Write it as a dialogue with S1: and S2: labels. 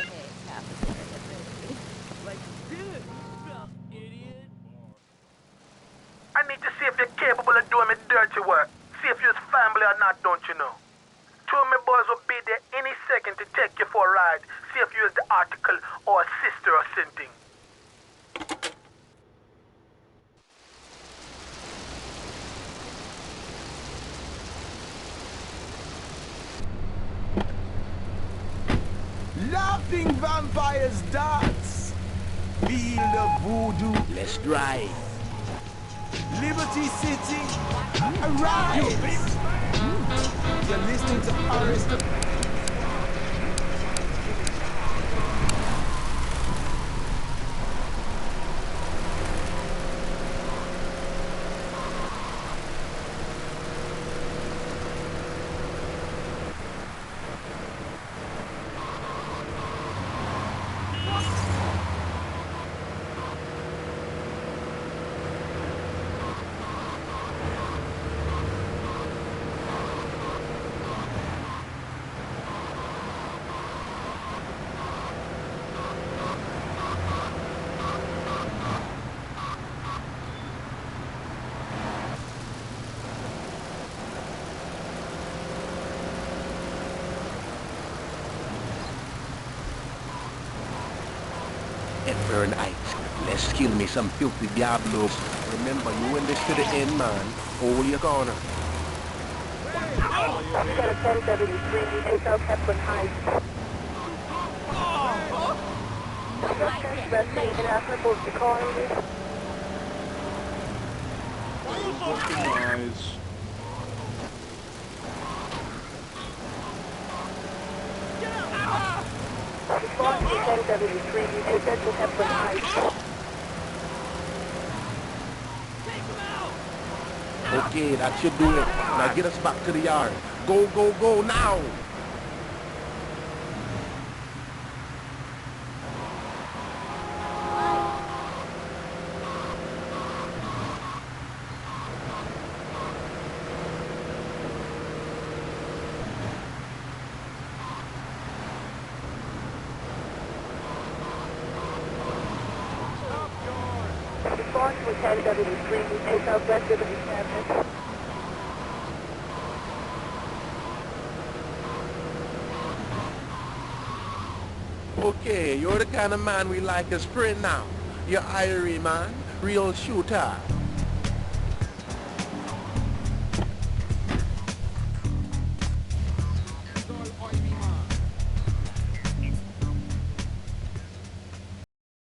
S1: hate cafeteria food.
S2: Like this, idiot.
S3: I need to see if you're capable of doing me dirty work. See if you're family or not, don't you know? Two of my boys will be there any second to take you for a ride. See if you're the article or a sister or something.
S4: Laughing vampires dance. Feel the voodoo.
S5: Let's drive.
S4: Liberty City. Arise. You're listening to Arista.
S5: Burn ice. Let's kill me some filthy diablos. Remember, you in this to the end, man. Hold your corner.
S6: Eyes.
S5: Okay, that should do it. Now get us back to the yard. Go, go, go now! Okay, you're the kind of man we like as friend now. You're Irie, man. Real shooter.